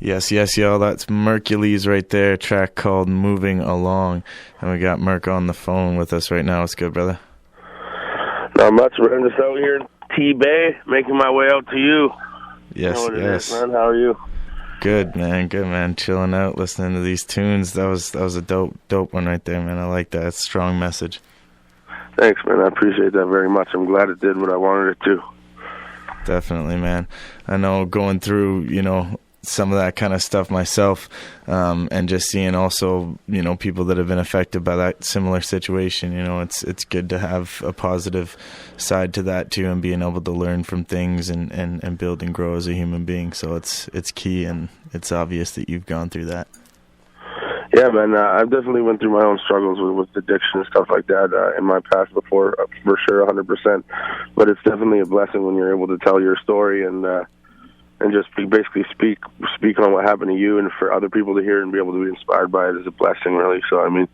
Yes, y'all. That's Merkules right there. A track called Moving Along. And we got Merk on the phone with us right now. What's good, brother? Not much. We're just out here in T-Bay, making my way out to you. Yes, you know yes. Man. How are you? Good, man. Chilling out, listening to these tunes. That was a dope one right there, man. I like that. It's a strong message. Thanks, man. I appreciate that very much. I'm glad it did what I wanted it to. Definitely, man. I know going through, some of that kind of stuff myself, and just seeing also, people that have been affected by that similar situation, it's good to have a positive side to that too, and being able to learn from things and build and grow as a human being. So it's key, and it's obvious that you've gone through that. Yeah, man, I've definitely went through my own struggles with addiction and stuff like that in my past before, for sure, 100%. But it's definitely a blessing when you're able to tell your story and just basically speak on what happened to you, and for other people to hear and be able to be inspired by it is a blessing, really. So, I mean,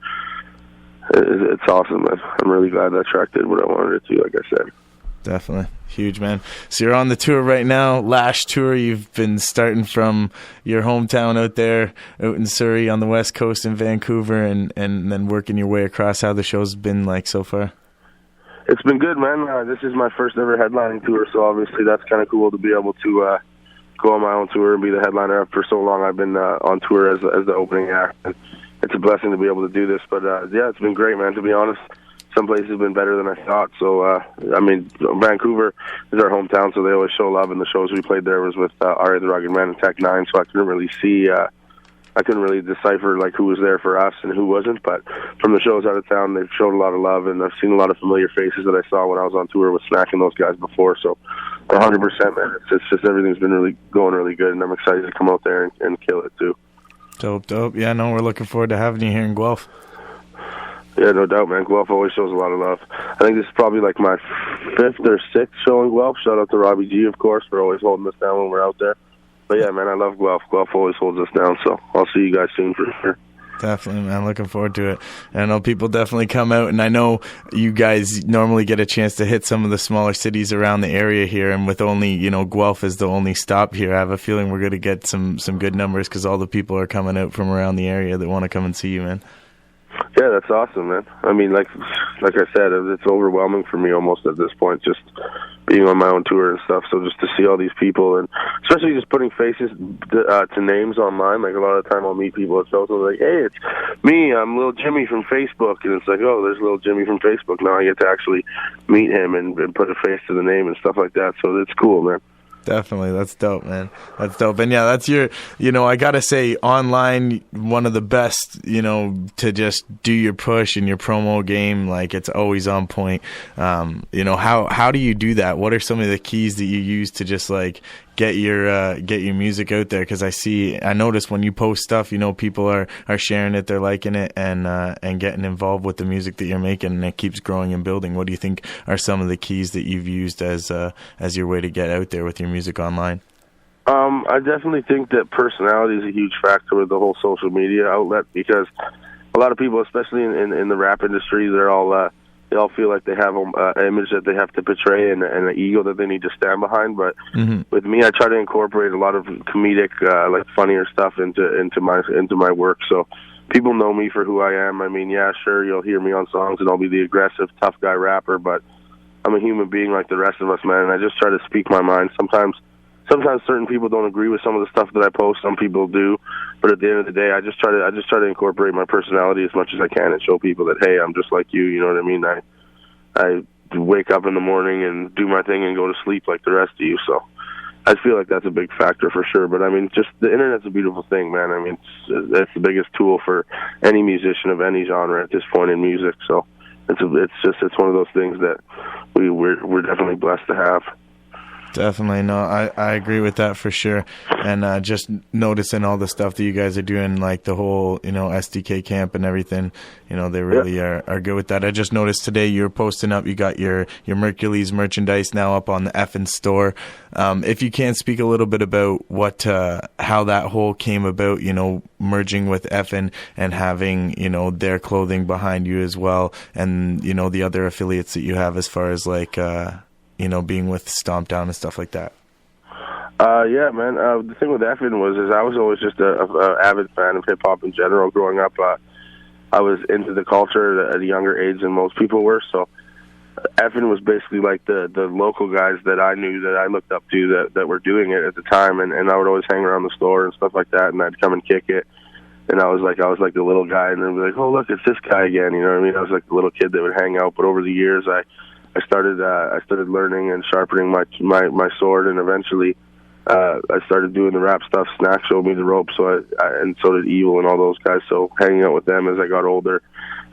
it's awesome, man. I'm really glad that track did what I wanted it to, like I said. Definitely. Huge, man. So you're on the tour right now. Last tour, you've been starting from your hometown out there, out in Surrey on the West Coast in Vancouver, and then working your way across. How the show's been like so far? It's been good, man. This is my first ever headlining tour, so obviously that's kind of cool to be able to go on my own tour and be the headliner. For so long I've been on tour as the opening act. And it's a blessing to be able to do this. But, yeah, it's been great, man, to be honest. Some places have been better than I thought. So, I mean, Vancouver is our hometown, so they always show love, and the shows we played there was with R.A. the Rugged Man and Tech 9, so I couldn't really decipher like who was there for us and who wasn't. But from the shows out of town, they've showed a lot of love, and I've seen a lot of familiar faces that I saw when I was on tour with Snack and those guys before. So 100%, man. It's just everything's been going really good, and I'm excited to come out there and kill it too. Dope. Yeah, no, we're looking forward to having you here in Guelph. Yeah, no doubt, man. Guelph always shows a lot of love. I think this is probably like my 5th or 6th show in Guelph. Shout out to Robbie G, of course, for always holding us down when we're out there. But yeah, man, I love Guelph. Guelph always holds us down, so I'll see you guys soon for sure. Definitely, man. Looking forward to it. And I know people definitely come out, and I know you guys normally get a chance to hit some of the smaller cities around the area here, and with only, Guelph is the only stop here, I have a feeling we're going to get some good numbers because all the people are coming out from around the area that want to come and see you, man. Yeah, that's awesome, man. I mean, like I said, it's overwhelming for me almost at this point, just being on my own tour and stuff. So just to see all these people, and especially just putting faces to names online. Like a lot of the time I'll meet people at shows and like, hey, it's me. I'm Little Jimmy from Facebook. And it's like, oh, there's Little Jimmy from Facebook. Now I get to actually meet him and put a face to the name and stuff like that. So it's cool, man. Definitely. That's dope, man. That's dope. And yeah, that's your, I got to say, online, one of the best, to just do your push and your promo game. Like, it's always on point. How do you do that? What are some of the keys that you use to just like get your music out there? Because I notice when you post stuff, people are sharing it, they're liking it, and getting involved with the music that you're making, and it keeps growing and building. What do you think are some of the keys that you've used as your way to get out there with your music online? I definitely think that personality is a huge factor with the whole social media outlet, because a lot of people, especially in the rap industry, they all feel like they have an image that they have to portray and an ego that they need to stand behind. But with me, I try to incorporate a lot of comedic, like funnier stuff into my work. So people know me for who I am. I mean, yeah, sure, you'll hear me on songs and I'll be the aggressive, tough guy rapper, but I'm a human being like the rest of us, man. And I just try to speak my mind. Sometimes certain people don't agree with some of the stuff that I post. Some people do, but at the end of the day, I just try to incorporate my personality as much as I can and show people that, hey, I'm just like you. You know what I mean? I wake up in the morning and do my thing and go to sleep like the rest of you. So I feel like that's a big factor for sure. But I mean, just the internet's a beautiful thing, man. I mean, it's the biggest tool for any musician of any genre at this point in music. So it's one of those things that we're definitely blessed to have. Definitely. No, I agree with that for sure. And just noticing all the stuff that you guys are doing, like the whole, SDK camp and everything, they really are good with that. I just noticed today you're posting up, you got your Merkules merchandise now up on the Effin store. If you can speak a little bit about how that whole came about, merging with Effin and having, their clothing behind you as well. And, the other affiliates that you have as far as like, being with Stomp Down and stuff like that. Yeah, man. The thing with Effin is I was always just a avid fan of hip hop in general. Growing up, I was into the culture at a younger age than most people were. So Effin was basically like the local guys that I knew that I looked up to that were doing it at the time, and I would always hang around the store and stuff like that, and I'd come and kick it. And I was like the little guy, and they'd be like, oh look, it's this guy again. You know what I mean? I was like the little kid that would hang out. But over the years, I started learning and sharpening my sword, and eventually I started doing the rap stuff. Snack showed me the ropes, and so did Evil and all those guys. So hanging out with them as I got older,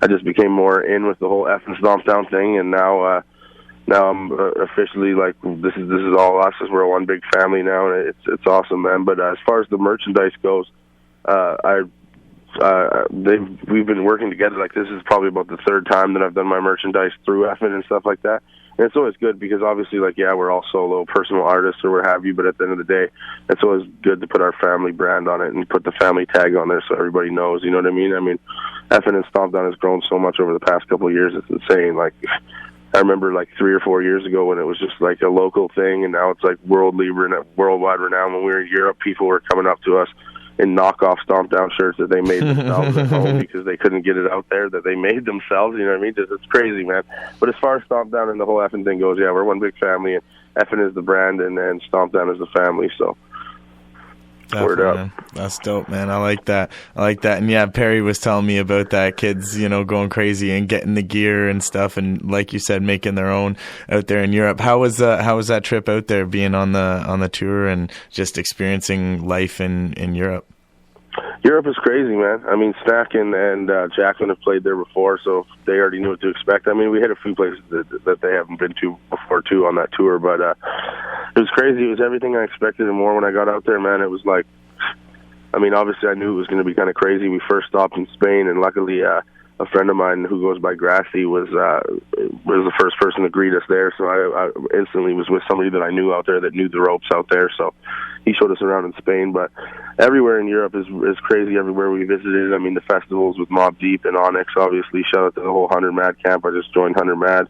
I just became more in with the whole F and Stomp Down thing, and now I'm officially like this is all us, as we're one big family now, and it's awesome, man. But as far as the merchandise goes, we've been working together. Like, this is probably about the third time that I've done my merchandise through Effin and stuff like that. And it's always good because obviously, like, yeah, we're all solo personal artists or what have you, but at the end of the day, it's always good to put our family brand on it and put the family tag on there so everybody knows, you know what I mean? I mean, Effin and Stomp Down has grown so much over the past couple of years, it's insane. Like, I remember like 3 or 4 years ago when it was just like a local thing, and now it's like worldwide renowned. When we were in Europe, people were coming up to us in knockoff Stomp Down shirts that they made themselves at home because they couldn't get it out there, that they made themselves, you know what I mean? It's crazy, man. But as far as Stomp Down and the whole Effin thing goes, yeah, we're one big family, and Effin is the brand, and Stomp Down is the family, so word up. Man. That's dope, man. I like that. And yeah, Perry was telling me about that, kids, you know, going crazy and getting the gear and stuff, and like you said, making their own out there in Europe. How was that trip out there, being on the tour and just experiencing life in Europe? Europe is crazy, man. I mean, Snack and Jacqueline have played there before, so they already knew what to expect. I mean, we hit a few places that they haven't been to before, too, on that tour, but it was crazy. It was everything I expected and more when I got out there, man. It was like, I mean, obviously I knew it was going to be kind of crazy. We first stopped in Spain, and luckily a friend of mine who goes by Grassy was the first person to greet us there, so I instantly was with somebody that I knew out there that knew the ropes out there, so he showed us around in Spain. But everywhere in Europe is crazy. Everywhere we visited, I mean, the festivals with Mobb Deep and Onyx, obviously. Shout out to the whole 100 Mad camp. I just joined 100 Mad.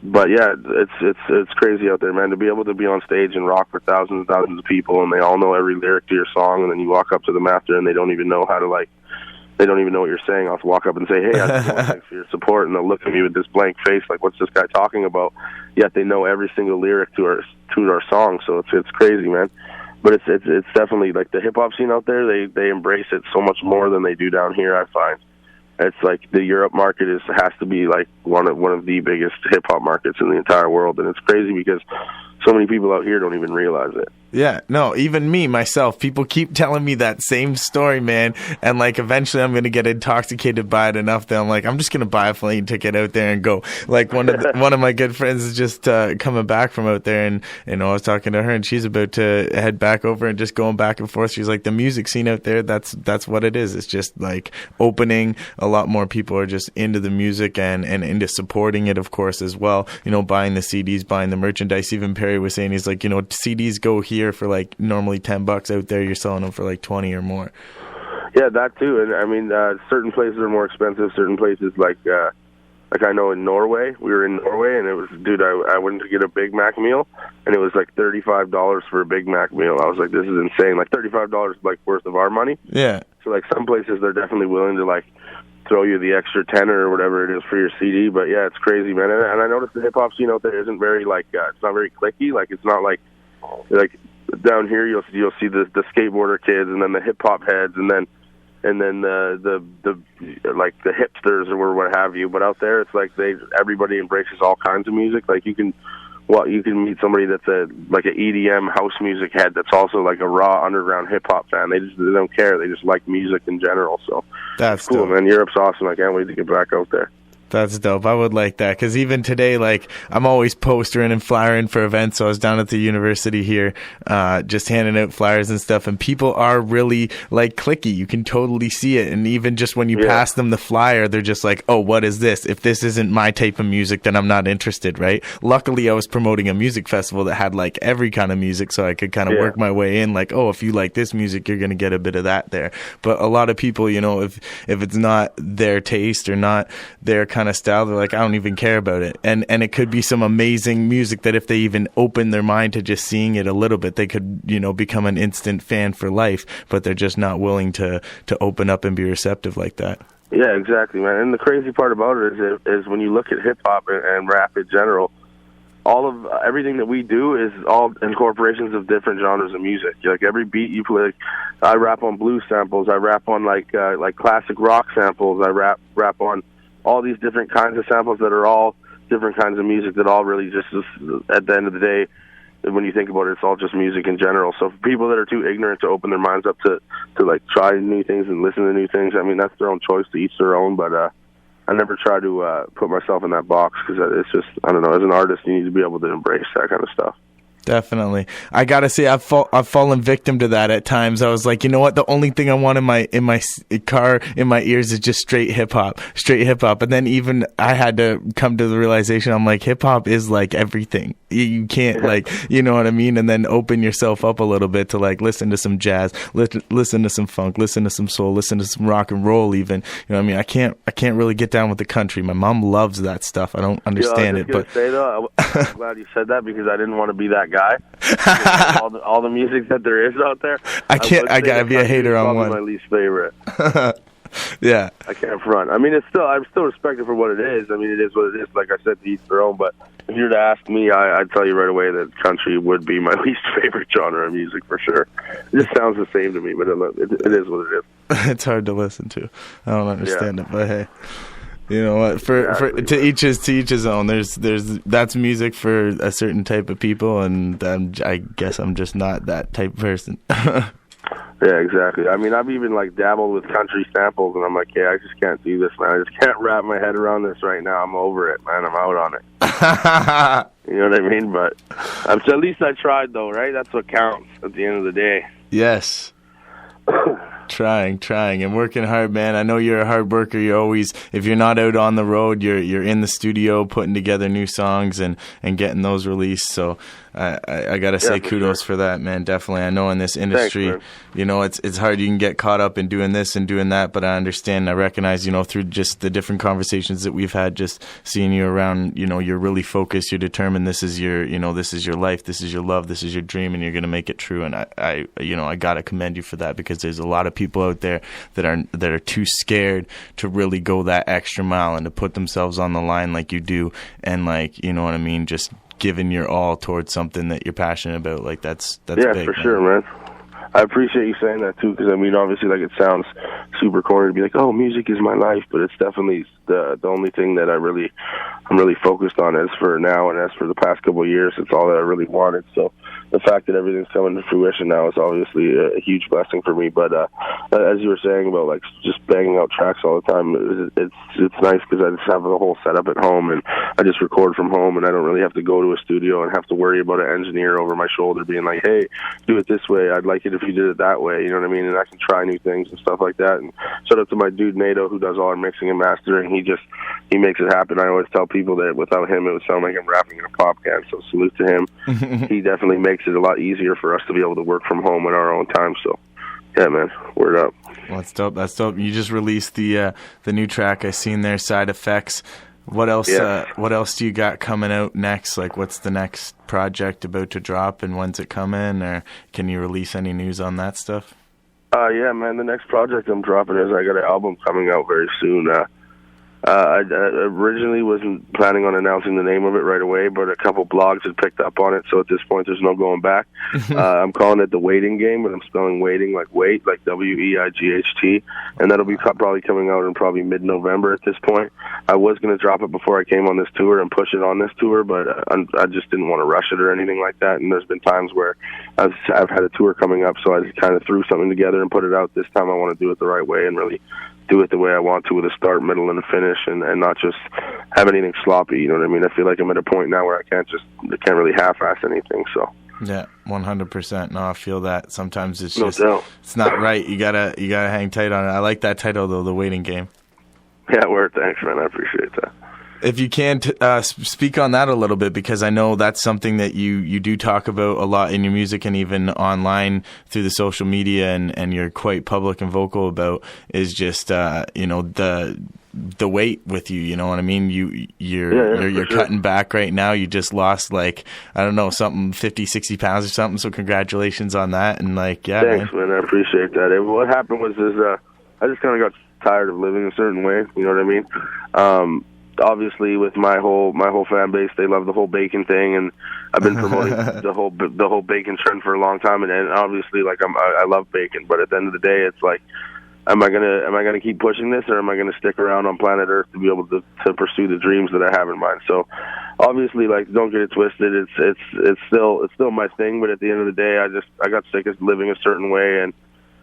But yeah, it's crazy out there, man. To be able to be on stage and rock for thousands and thousands of people, and they all know every lyric to your song, and then you walk up to them after, and they don't even know how to, like, they don't even know what you're saying. I'll walk up and say, hey, I just want to thanks for your support, and they'll look at me with this blank face, like, what's this guy talking about? Yet they know every single lyric to our song, so it's crazy, man. But it's definitely, like, the hip-hop scene out there, they embrace it so much more than they do down here, I find. It's like the Europe market has to be like one of the biggest hip hop markets in the entire world, and it's crazy because so many people out here don't even realize it. Yeah, no, even me, myself, people keep telling me that same story, man, and like eventually I'm going to get intoxicated by it enough that I'm like, I'm just going to buy a plane ticket out there and go. Like one of my good friends is just coming back from out there, and you know, I was talking to her, and she's about to head back over and just going back and forth. She's like, the music scene out there, that's what it is. It's just like opening. A lot more people are just into the music and into supporting it, of course, as well. You know, buying the CDs, buying the merchandise. Even Perry was saying, he's like, you know, CDs go here for like normally $10. Out there you're selling them for like 20 or more. Yeah, that too. And I mean, certain places are more expensive. Certain places like I know in Norway, we were in Norway, and it was, dude, I went to get a Big Mac meal, and it was like $35 for a Big Mac meal. I was like, this is insane. Like $35 like worth of our money. Yeah. So like some places they're definitely willing to like throw you the extra 10 or whatever it is for your CD. But yeah, it's crazy, man. And I noticed the hip hop scene out there isn't very like it's not very clicky. Like it's not like down here you'll see the skateboarder kids, and then the hip hop heads, and then the like the hipsters or what have you. But out there it's like everybody embraces all kinds of music. Like you can meet somebody that's like an EDM house music head that's also like a raw underground hip hop fan. They don't care. They just like music in general. So that's cool, dope. Man. Europe's awesome. I can't wait to get back out there. That's dope. I would like that, because even today, like, I'm always postering and flyering for events. So I was down at the university here, just handing out flyers and stuff, and people are really like clicky. You can totally see it, and even just when you pass them the flyer, they're just like, "Oh, what is this? If this isn't my type of music, then I'm not interested." Right? Luckily, I was promoting a music festival that had like every kind of music, so I could kind of work my way in. Like, oh, if you like this music, you're gonna get a bit of that there. But a lot of people, you know, if it's not their taste or not their kind kind of style, they're like, I don't even care about it. And it could be some amazing music that if they even open their mind to just seeing it a little bit, they could, become an instant fan for life, but they're just not willing to open up and be receptive like that. Yeah, exactly, man. And the crazy part about it is when you look at hip-hop and rap in general, everything that we do is all incorporations of different genres of music. Like every beat you play, I rap on blues samples. I rap on like classic rock samples. I rap on all these different kinds of samples that are all different kinds of music that all really just at the end of the day, when you think about it, it's all just music in general. So for people that are too ignorant to open their minds up to like try new things and listen to new things, I mean, that's their own choice, to each their own. But I never try to put myself in that box, because it's just, I don't know, as an artist, you need to be able to embrace that kind of stuff. Definitely. I gotta say, I've fallen victim to that at times. I was like, you know what? The only thing I want in my car, in my ears, is just straight hip hop. And then even I had to come to the realization, I'm like, hip hop is like everything. You can't like, you know what I mean? And then open yourself up a little bit to like listen to some jazz, listen to some funk, listen to some soul, listen to some rock and roll even. You know what I mean? I can't really get down with the country. My mom loves that stuff. I don't understand it. But say though, I'm glad you said that, because I didn't want to be that guy. all the music that there is out there, I gotta be a hater on one. My least favorite. Yeah, I can't front. I mean, I'm still respected for what it is. I mean, it is what it is. Like I said, to each their own. But if you were to ask me, I'd tell you right away that country would be my least favorite genre of music for sure. It just sounds the same to me, but it is what it is. It's hard to listen to. I don't understand it, but hey. You know what? To each his own. There's that's music for a certain type of people, and I guess I'm just not that type of person. Yeah, exactly. I mean, I've even like dabbled with country samples, and I'm like, I just can't do this, man. I just can't wrap my head around this right now. I'm over it, man. I'm out on it. You know what I mean? But at least I tried, though, right? That's what counts at the end of the day. Yes. Trying and working hard, man. I know you're a hard worker. You're always, if you're not out on the road, you're in the studio putting together new songs and getting those released. So I gotta say kudos for that, man. Definitely. I know in this industry, thanks, it's hard. You can get caught up in doing this and doing that, but I understand. I recognize, through just the different conversations that we've had, just seeing you around, you're really focused. You're determined. This is your life. This is your love. This is your dream, and you're gonna make it true. And I gotta commend you for that, because there's a lot of people out there that are too scared to really go that extra mile and to put themselves on the line like you do, and like, you know what I mean, just giving your all towards something that you're passionate about. Like that's big, for sure, man. I appreciate you saying that too, because I mean, obviously, like, it sounds super corny to be like, oh, music is my life, but it's definitely the only thing that I'm really focused on as for now, and as for the past couple of years, it's all that I really wanted. So the fact that everything's coming to fruition now is obviously a huge blessing for me. But as you were saying about like just banging out tracks all the time, it's nice, because I just have the whole setup at home, and I just record from home, and I don't really have to go to a studio and have to worry about an engineer over my shoulder being like, hey, do it this way. I'd like it if you did it that way. You know what I mean? And I can try new things and stuff like that. And shout out to my dude Nato, who does all our mixing and mastering. He makes it happen. I always tell people that without him, it would sound like I'm rapping in a pop can. So salute to him. He definitely makes it a lot easier for us to be able to work from home in our own time. So, yeah, man, word up. Well, that's dope. That's dope. You just released the new track I seen there, Side Effects. What else? Yeah. What else do you got coming out next? Like, what's the next project about to drop, and when's it coming? Or can you release any news on that stuff? Yeah, man. The next project I'm dropping is I got an album coming out very soon. I originally wasn't planning on announcing the name of it right away, but a couple blogs had picked up on it, so at this point there's no going back. I'm calling it The Waiting Game, but I'm spelling waiting like wait, like WEIGHT, and that'll be probably coming out in probably mid-November at this point. I was going to drop it before I came on this tour and push it on this tour, but I just didn't want to rush it or anything like that, and there's been times where I've had a tour coming up, so I just kind of threw something together and put it out. This time I want to do it the right way and really do it the way I want to, with a start, middle, and a finish, and not just have anything sloppy. You know what I mean? I feel like I'm at a point now where I can't really half-ass anything. So yeah, 100%. No, I feel that. Sometimes it's just it's not right. You gotta hang tight on it. I like that title though, The Waiting Game. Yeah, word. Thanks, man. I appreciate that. If you can speak on that a little bit, because I know that's something that you do talk about a lot in your music and even online through the social media, and you're quite public and vocal about, is just the the weight with you. You know what I mean? You're cutting back right now. You just lost like, I don't know, something 50, 60 pounds or something. So congratulations on that. And like, yeah, thanks, man. I appreciate that. And what happened was I just kind of got tired of living a certain way. You know what I mean? Obviously, with my whole fan base, they love the whole bacon thing, and I've been promoting the whole bacon trend for a long time. And obviously, like I love bacon, but at the end of the day, it's like, am I gonna keep pushing this, or am I gonna stick around on planet Earth to be able to pursue the dreams that I have in mind? So, obviously, like, don't get it twisted. It's still my thing, but at the end of the day, I got sick of living a certain way, and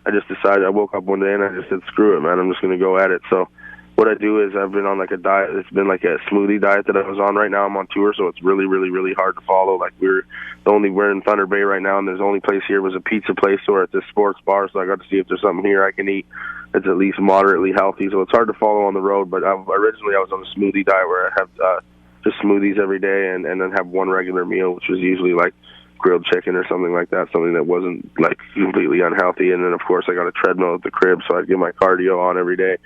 I just decided. I woke up one day and I just said, screw it, man. I'm just gonna go at it. So what I do is I've been on like a diet. It's been like a smoothie diet that I was on. Right now I'm on tour, so it's really, really, really hard to follow. Like we're in Thunder Bay right now, and there's the only place here was a pizza place or at this sports bar, so I got to see if there's something here I can eat that's at least moderately healthy. So it's hard to follow on the road, but originally I was on a smoothie diet where I have just smoothies every day and then have one regular meal, which was usually like grilled chicken or something like that, something that wasn't like completely unhealthy. And then of course I got a treadmill at the crib, so I'd get my cardio on every day.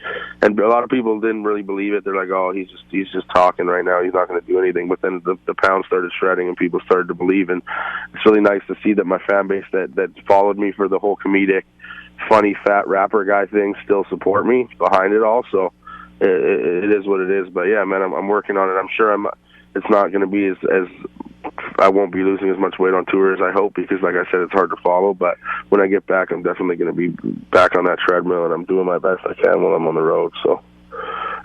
And a lot of people didn't really believe it. They're like, oh, he's just talking right now, he's not going to do anything. But then the pounds started shredding and people started to believe. And it's really nice to see that my fan base that followed me for the whole comedic funny fat rapper guy thing still support me behind it all. So it is what it is. But yeah, man, I'm working on it. I'm sure it's not going to be as I won't be losing as much weight on tour as I hope, because like I said, it's hard to follow. But when I get back, I'm definitely going to be back on that treadmill, and I'm doing my best I can while I'm on the road. So,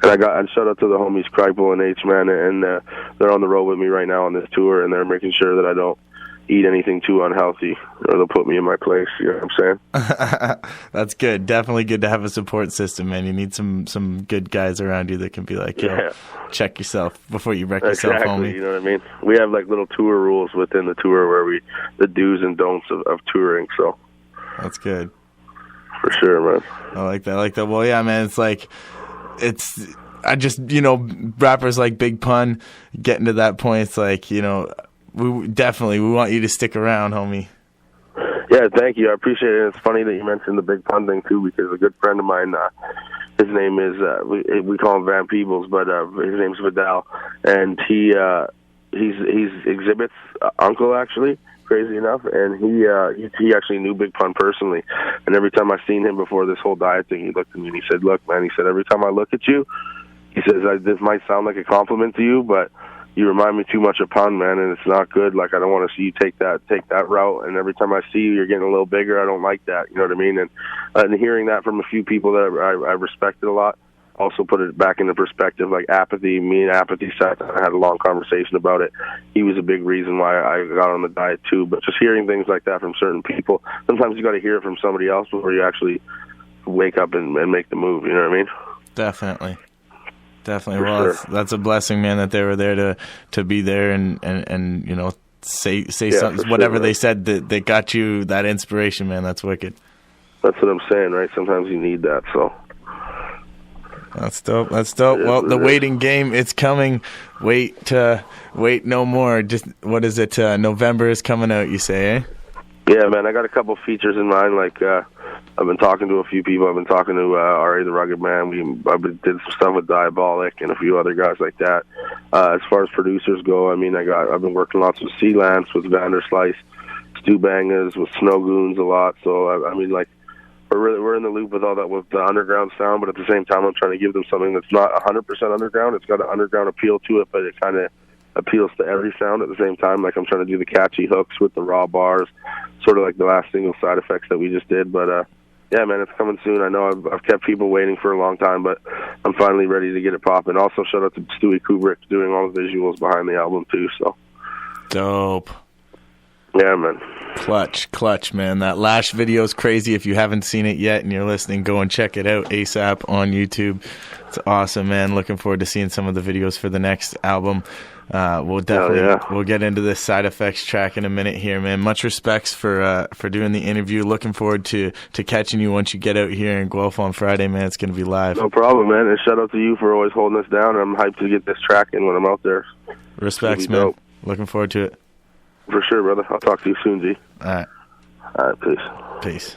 and shout out to the homies Kripel and H, man, and they're on the road with me right now on this tour, and they're making sure that I don't eat anything too unhealthy, or they'll put me in my place. You know what I'm saying? That's good. Definitely good to have a support system, man. You need some good guys around you that can be like, yo, check yourself before you wreck yourself, homie. You know what I mean? We have like little tour rules within the tour where the do's and don'ts of touring. So that's good. For sure, man. I like that. Well, yeah, man, I just, you know, rappers like Big Pun getting to that point, it's like, you know, we want you to stick around, homie. Yeah, thank you. I appreciate it. It's funny that you mentioned the Big Pun thing too, because a good friend of mine, his name is we call him Van Peebles, but his name's Vidal, and he's Exhibit's uncle, actually, crazy enough, and he actually knew Big Pun personally. And every time I seen him before this whole diet thing, he looked at me and he said, "Look, man," he said, "every time I look at you," he says, "this might sound like a compliment to you, but you remind me too much of Pun, man, and it's not good. Like, I don't want to see you take that route. And every time I see you, you're getting a little bigger. I don't like that." You know what I mean? And hearing that from a few people that I respected a lot also put it back into perspective. Like Apathy, me and Apathy sat down and had a long conversation about it. He was a big reason why I got on the diet too. But just hearing things like that from certain people, sometimes you got to hear it from somebody else before you actually wake up and make the move. You know what I mean? Definitely. Well, sure. That's a blessing, man, that they were there to be there and you know, say something, whatever they said that got you that inspiration, man. That's wicked. That's what I'm saying, right? Sometimes you need that. So that's dope. Well, the waiting game, it's coming. Wait no more. Just what is it? November is coming out, you say, eh? Yeah, man. I got a couple features in mind, like. I've been talking to a few people. I've been talking to R.A. the Rugged Man. I did some stuff with Diabolic and a few other guys like that. As far as producers go, I mean, I've been working lots with Sea Lance, with Vanderslice, Stu Bangas, with Snow Goons a lot. So I mean, like, we're in the loop with all that, with the underground sound. But at the same time, I'm trying to give them something that's not 100% underground. It's got an underground appeal to it, but it kind of appeals to every sound at the same time. Like, I'm trying to do the catchy hooks with the raw bars, sort of like the last single, Side Effects, that we just did. But yeah, man, it's coming soon. I know I've kept people waiting for a long time, but I'm finally ready to get it popping. Also, shout out to Stewie Kubrick doing all the visuals behind the album too. So dope. Yeah, man. Clutch, man. That Lash video is crazy. If you haven't seen it yet and you're listening, go and check it out ASAP on YouTube. It's awesome, man. Looking forward to seeing some of the videos for the next album. We'll get into this Side Effects track in a minute here, man. Much respects for doing the interview. Looking forward to catching you once you get out here in Guelph on Friday, man. It's going to be live. No problem, man. And shout out to you for always holding us down. I'm hyped to get this track in when I'm out there. Respects, man. Dope. Looking forward to it. For sure, brother. I'll talk to you soon, G. All right. Peace.